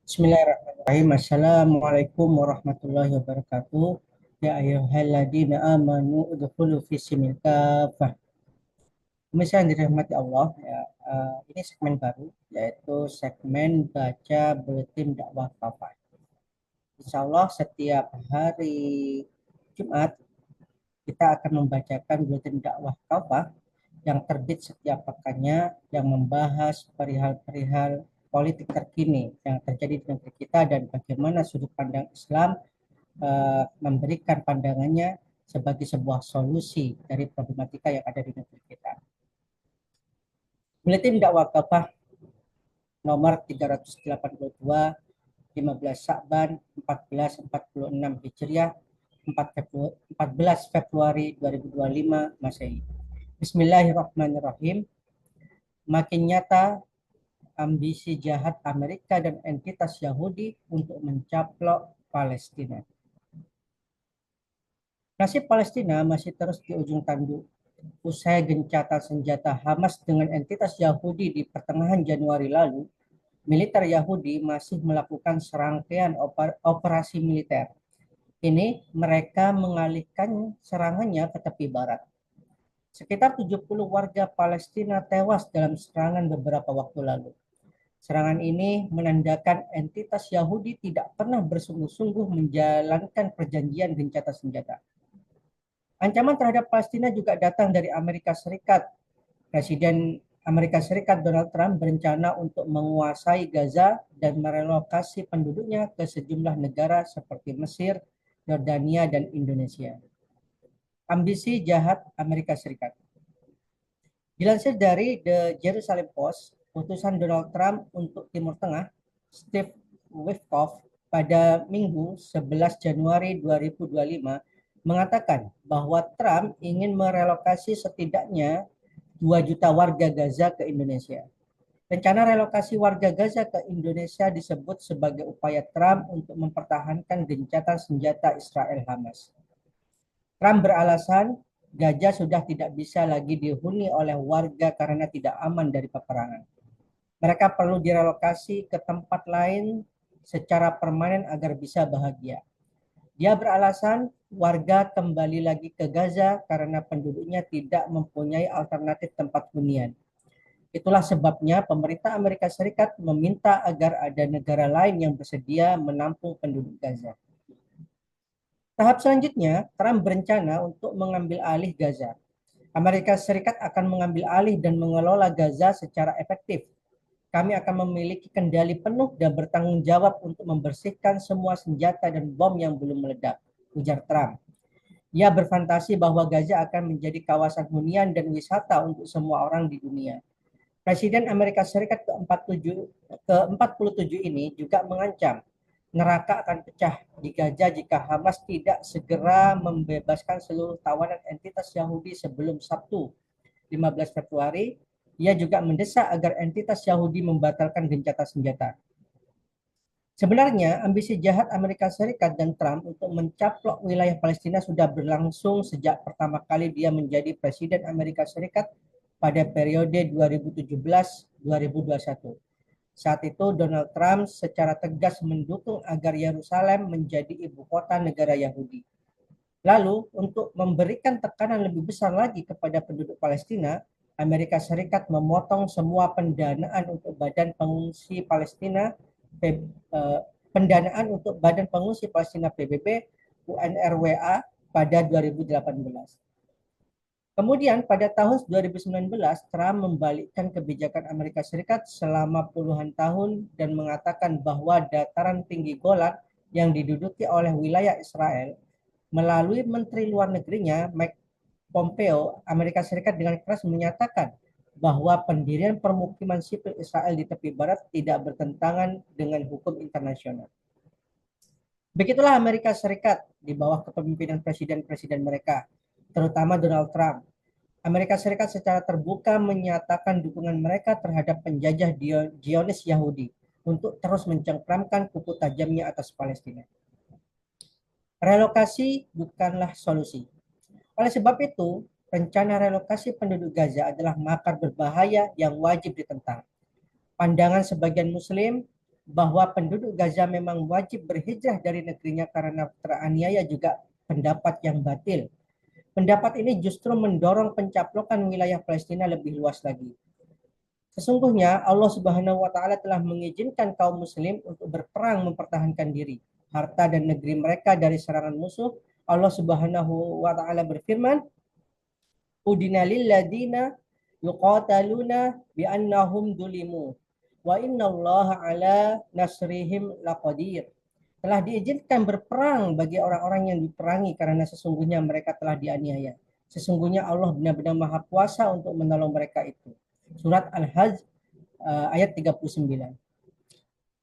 Bismillahirrahmanirrahim. Assalamualaikum warahmatullahi wabarakatuh. Ya ayyuhalladzina amanu udkhulu fi silmil kafah. Pemirsa yang dirahmati Allah, ya, ini segmen baru yaitu segmen baca buletin dakwah kafah. Insya Allah setiap hari Jumat kita akan membacakan buletin dakwah kafah yang terbit setiap pekannya yang membahas perihal-perihal politik terkini yang terjadi di negeri kita dan bagaimana sudut pandang Islam memberikan pandangannya sebagai sebuah solusi dari problematika yang ada di negeri kita. Buletin dakwah kafah nomor 382 15 Sya'ban 1446 Hijriah 14 Februari 2025 Masehi. Bismillahirrahmanirrahim. Makin nyata ambisi jahat Amerika dan entitas Yahudi untuk mencaplok Palestina. Nasib Palestina masih terus di ujung tanduk. Usai gencatan senjata Hamas dengan entitas Yahudi di pertengahan Januari lalu, militer Yahudi masih melakukan serangkaian operasi militer. Ini mereka mengalihkan serangannya ke tepi barat. Sekitar 70 warga Palestina tewas dalam serangan beberapa waktu lalu. Serangan ini menandakan entitas Yahudi tidak pernah bersungguh-sungguh menjalankan perjanjian gencatan senjata. Ancaman terhadap Palestina juga datang dari Amerika Serikat. Presiden Amerika Serikat Donald Trump berencana untuk menguasai Gaza dan merelokasi penduduknya ke sejumlah negara seperti Mesir, Yordania, dan Indonesia. Ambisi jahat Amerika Serikat. Dilansir dari The Jerusalem Post, utusan Donald Trump untuk Timur Tengah, Steve Witkoff, pada Minggu 11 Januari 2025 mengatakan bahwa Trump ingin merelokasi setidaknya 2 juta warga Gaza ke Indonesia. Rencana relokasi warga Gaza ke Indonesia disebut sebagai upaya Trump untuk mempertahankan gencatan senjata Israel Hamas. Trump beralasan Gaza sudah tidak bisa lagi dihuni oleh warga karena tidak aman dari peperangan. Mereka perlu direlokasi ke tempat lain secara permanen agar bisa bahagia. Dia beralasan warga kembali lagi ke Gaza karena penduduknya tidak mempunyai alternatif tempat hunian. Itulah sebabnya pemerintah Amerika Serikat meminta agar ada negara lain yang bersedia menampung penduduk Gaza. Tahap selanjutnya, Trump berencana untuk mengambil alih Gaza. Amerika Serikat akan mengambil alih dan mengelola Gaza secara efektif. Kami akan memiliki kendali penuh dan bertanggung jawab untuk membersihkan semua senjata dan bom yang belum meledak, ujar Trump. Ia berfantasi bahwa Gaza akan menjadi kawasan hunian dan wisata untuk semua orang di dunia. Presiden Amerika Serikat ke-47 ini juga mengancam neraka akan pecah di Gaza jika Hamas tidak segera membebaskan seluruh tawanan entitas Yahudi sebelum Sabtu 15 Februari. Ia juga mendesak agar entitas Yahudi membatalkan gencatan senjata. Sebenarnya, ambisi jahat Amerika Serikat dan Trump untuk mencaplok wilayah Palestina sudah berlangsung sejak pertama kali dia menjadi Presiden Amerika Serikat pada periode 2017-2021. Saat itu, Donald Trump secara tegas mendukung agar Yerusalem menjadi ibu kota negara Yahudi. Lalu, untuk memberikan tekanan lebih besar lagi kepada penduduk Palestina, Amerika Serikat memotong semua pendanaan untuk Badan Pengungsi Palestina, pendanaan untuk Badan Pengungsi Palestina PBB, UNRWA pada 2018. Kemudian pada tahun 2019, Trump membalikkan kebijakan Amerika Serikat selama puluhan tahun dan mengatakan bahwa dataran tinggi Golan yang diduduki oleh wilayah Israel melalui Menteri Luar Negerinya Mike Pompeo, Amerika Serikat dengan keras menyatakan bahwa pendirian permukiman sipil Israel di tepi barat tidak bertentangan dengan hukum internasional. Begitulah Amerika Serikat di bawah kepemimpinan presiden-presiden mereka, terutama Donald Trump. Amerika Serikat secara terbuka menyatakan dukungan mereka terhadap penjajah Zionis Yahudi untuk terus mencengkramkan kuku tajamnya atas Palestina. Relokasi bukanlah solusi. Oleh sebab itu, rencana relokasi penduduk Gaza adalah makar berbahaya yang wajib ditentang. Pandangan sebagian Muslim bahwa penduduk Gaza memang wajib berhijrah dari negerinya karena teraniaya juga pendapat yang batil. Pendapat ini justru mendorong pencaplokan wilayah Palestina lebih luas lagi. Sesungguhnya Allah Subhanahu wa taala telah mengizinkan kaum muslim untuk berperang mempertahankan diri, harta dan negeri mereka dari serangan musuh. Allah Subhanahu wa taala berfirman, "Udina lil ladina yuqataluna bi annahum dulimu wa innallaha ala nasrihim laqadir." Telah diizinkan berperang bagi orang-orang yang diperangi karena sesungguhnya mereka telah dianiaya. Sesungguhnya Allah benar-benar Maha Kuasa untuk menolong mereka itu. Surat Al-Hajj ayat 39.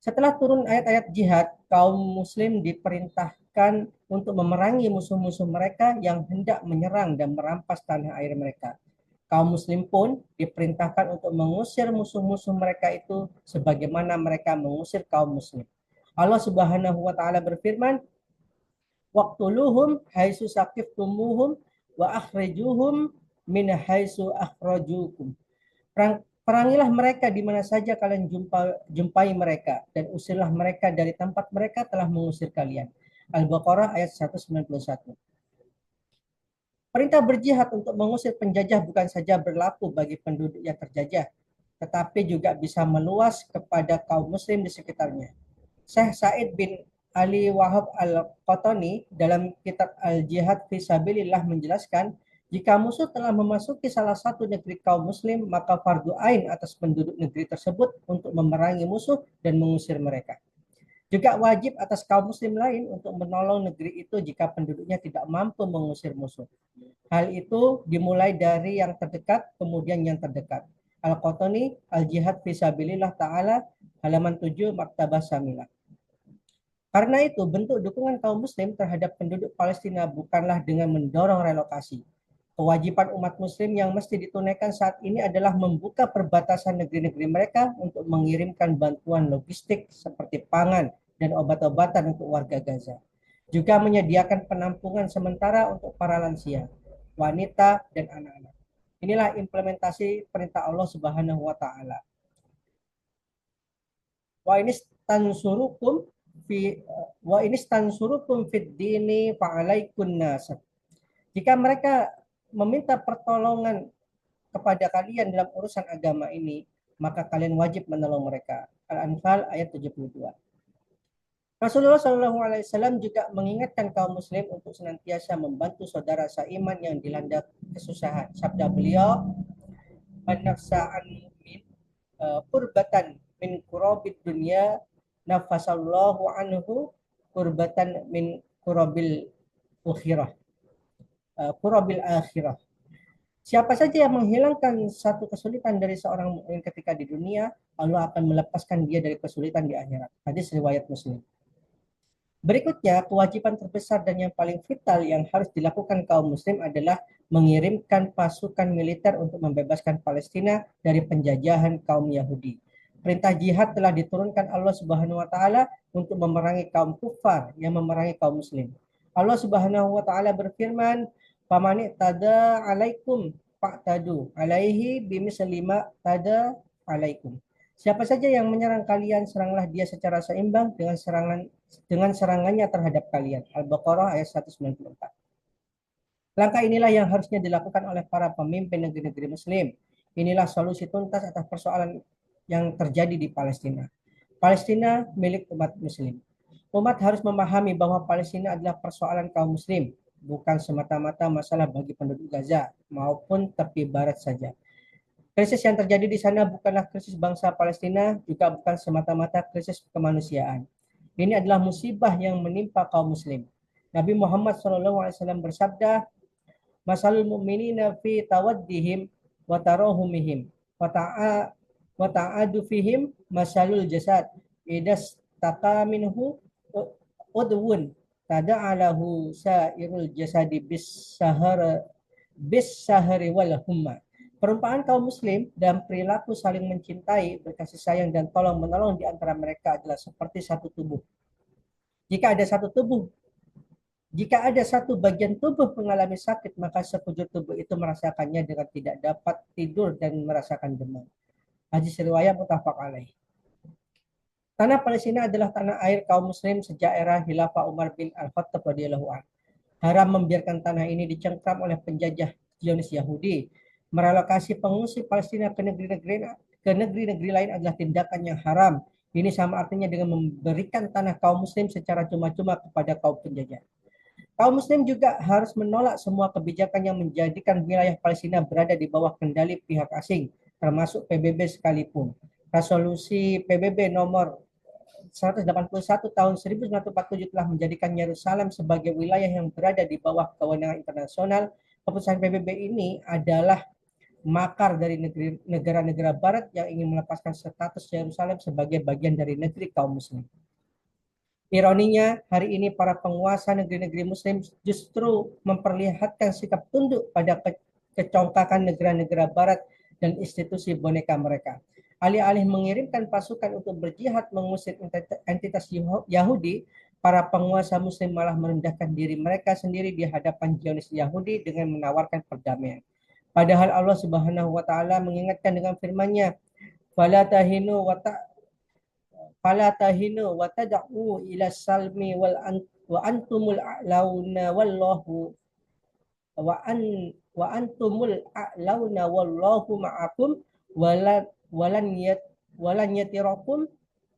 Setelah turun ayat-ayat jihad, kaum muslim diperintahkan untuk memerangi musuh-musuh mereka yang hendak menyerang dan merampas tanah air mereka. Kaum muslim pun diperintahkan untuk mengusir musuh-musuh mereka itu sebagaimana mereka mengusir kaum muslim. Allah Subhanahu wa taala berfirman, "Waqtuluhum haitsu saqiftumuhum wa akhrijuhum min haitsu akhrajukum." Perangilah mereka di mana saja kalian jumpai mereka dan usirlah mereka dari tempat mereka telah mengusir kalian. Al-Baqarah ayat 191. Perintah berjihad untuk mengusir penjajah bukan saja berlaku bagi penduduk yang terjajah, tetapi juga bisa meluas kepada kaum muslim di sekitarnya. Syekh Said bin Ali Wahab Al-Qatani dalam kitab Al-Jihad fi Sabilillah menjelaskan, jika musuh telah memasuki salah satu negeri kaum muslim, maka fardu ain atas penduduk negeri tersebut untuk memerangi musuh dan mengusir mereka. Juga wajib atas kaum muslim lain untuk menolong negeri itu jika penduduknya tidak mampu mengusir musuh. Hal itu dimulai dari yang terdekat, kemudian yang terdekat. Al-Qatani, Al-Jihad fi Sabilillah Ta'ala, halaman 7, Maktabah Samilah. Karena itu, bentuk dukungan kaum muslim terhadap penduduk Palestina bukanlah dengan mendorong relokasi. Kewajiban umat muslim yang mesti ditunaikan saat ini adalah membuka perbatasan negeri-negeri mereka untuk mengirimkan bantuan logistik seperti pangan dan obat-obatan untuk warga Gaza. Juga menyediakan penampungan sementara untuk para lansia, wanita, dan anak-anak. Inilah implementasi perintah Allah Subhanahu wa taala. Wa ini tansurukum fi wa ini tansurukum fid dini fa'alaikun nasab. Jika mereka meminta pertolongan kepada kalian dalam urusan agama ini, maka kalian wajib menolong mereka. Al-Anfal ayat 72. Rasulullah Shallallahu Alaihi Wasallam juga mengingatkan kaum muslim untuk senantiasa membantu saudara seiman yang dilanda kesusahan. Sabda beliau, "An-nafsa'an mu'min kurbatan min kurabid dunia nafasallahu anhu kurbatan min kurabil akhirah." Kurabil akhirah. Siapa saja yang menghilangkan satu kesulitan dari seorang mukmin ketika di dunia, Allah akan melepaskan dia dari kesulitan di akhirat. Hadis riwayat Muslim. Berikutnya, kewajiban terbesar dan yang paling vital yang harus dilakukan kaum muslim adalah mengirimkan pasukan militer untuk membebaskan Palestina dari penjajahan kaum Yahudi. Perintah jihad telah diturunkan Allah Subhanahu wa taala untuk memerangi kaum kufar yang memerangi kaum muslim. Allah Subhanahu wa taala berfirman, "Famani tada alaikum fa'tadu alaihi bimisli ma tada alaikum." Siapa saja yang menyerang kalian, seranglah dia secara seimbang dengan serangannya terhadap kalian. Al-Baqarah ayat 194. Langkah inilah yang harusnya dilakukan oleh para pemimpin negeri-negeri muslim. Inilah solusi tuntas atas persoalan yang terjadi di Palestina. Palestina milik umat muslim. Umat harus memahami bahwa Palestina adalah persoalan kaum muslim, bukan semata-mata masalah bagi penduduk Gaza maupun tepi barat saja. Krisis yang terjadi di sana bukanlah krisis bangsa Palestina, juga bukan semata-mata krisis kemanusiaan. Ini adalah musibah yang menimpa kaum muslim. Nabi Muhammad SAW bersabda, "Masalul mu'minina fi tawaddihim wa tarahumihim wa ta'adu fihim masalul jasad. Idas taqa minhu udwun tada'alahu sa'irul jasadi bis sahari wal humma." Perumpamaan kaum muslim dan perilaku saling mencintai, berkasih sayang dan tolong menolong di antara mereka adalah seperti satu tubuh. Jika ada satu tubuh, jika ada satu bagian tubuh mengalami sakit, maka sekujur tubuh itu merasakannya dengan tidak dapat tidur dan merasakan demam. Hadis riwayat muttafaq alaih. Tanah Palestina adalah tanah air kaum muslim sejak era Khilafah Umar bin Al-Khattab radhiyallahu anhu. Haram membiarkan tanah ini dicengkram oleh penjajah Zionis Yahudi. Merelokasi pengungsi Palestina ke negeri-negeri lain adalah tindakan yang haram. Ini sama artinya dengan memberikan tanah kaum muslim secara cuma-cuma kepada kaum penjajah. Kaum muslim juga harus menolak semua kebijakan yang menjadikan wilayah Palestina berada di bawah kendali pihak asing, termasuk PBB sekalipun. Resolusi PBB nomor 181 tahun 1947 telah menjadikan Yerusalem sebagai wilayah yang berada di bawah kewenangan internasional. Keputusan PBB ini adalah makar dari negara-negara barat yang ingin melepaskan status Yerusalem sebagai bagian dari negeri kaum muslim. Ironinya, hari ini para penguasa negeri-negeri muslim justru memperlihatkan sikap tunduk pada kecongkakan negara-negara barat dan institusi boneka mereka. Alih-alih mengirimkan pasukan untuk berjihad mengusir entitas Yahudi, para penguasa muslim malah merendahkan diri mereka sendiri di hadapan Zionis Yahudi dengan menawarkan perdamaian. Padahal Allah Subhanahu wa taala mengingatkan dengan firman-Nya, "Fala tahinu wa tad'u ila salmi wa antumul a'launa wallahu wa an wa antumul a'launa wallahu ma'akum walan yatirakum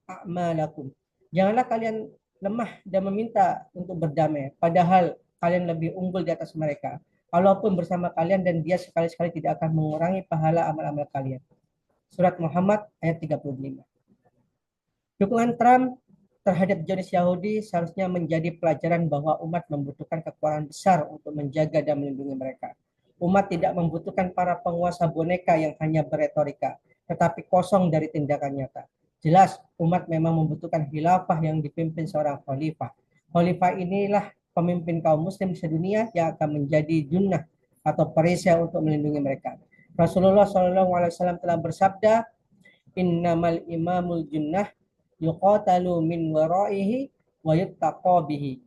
a'malakum." Janganlah kalian lemah dan meminta untuk berdamai, padahal kalian lebih unggul di atas mereka. Allah pun bersama kalian dan Dia sekali-sekali tidak akan mengurangi pahala amal-amal kalian. Surat Muhammad ayat 35. Dukungan Trump terhadap Zionis Yahudi seharusnya menjadi pelajaran bahwa umat membutuhkan kekuatan besar untuk menjaga dan melindungi mereka. Umat tidak membutuhkan para penguasa boneka yang hanya beretorika, tetapi kosong dari tindakan nyata. Jelas, umat memang membutuhkan khilafah yang dipimpin seorang khalifah. Khalifah inilah pemimpin kaum muslim sedunia yang akan menjadi junnah atau perisai untuk melindungi mereka. Rasulullah SAW telah bersabda, "Innamal imamul junnah yuqatalu min waraihi wa yuttaqa bihi."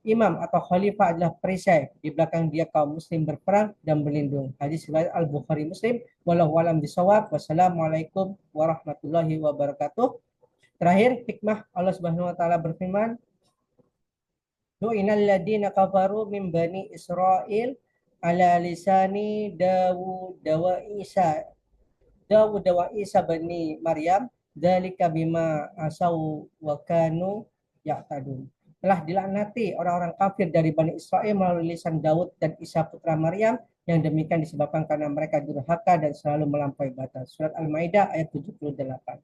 Imam atau khalifah adalah perisai, di belakang dia kaum muslim berperang dan berlindung. Hadis riwayat Al-Bukhari Muslim. Wallahu alam bisawab. Wassalamualaikum warahmatullahi wabarakatuh. Terakhir, hikmah Allah Subhanahu wa taala berfirman, "Du'inal ladina kafaru min bani Israil ala lisani Dawud wa Isa bani Maryam, dzalika bima asau wa kanu ya'tadun." Telah dilaknati orang-orang kafir dari Bani Israel melalui lisan Daud dan Isa putra Maryam, yang demikian disebabkan karena mereka durhaka dan selalu melampaui batas. Surat Al-Maidah ayat 78.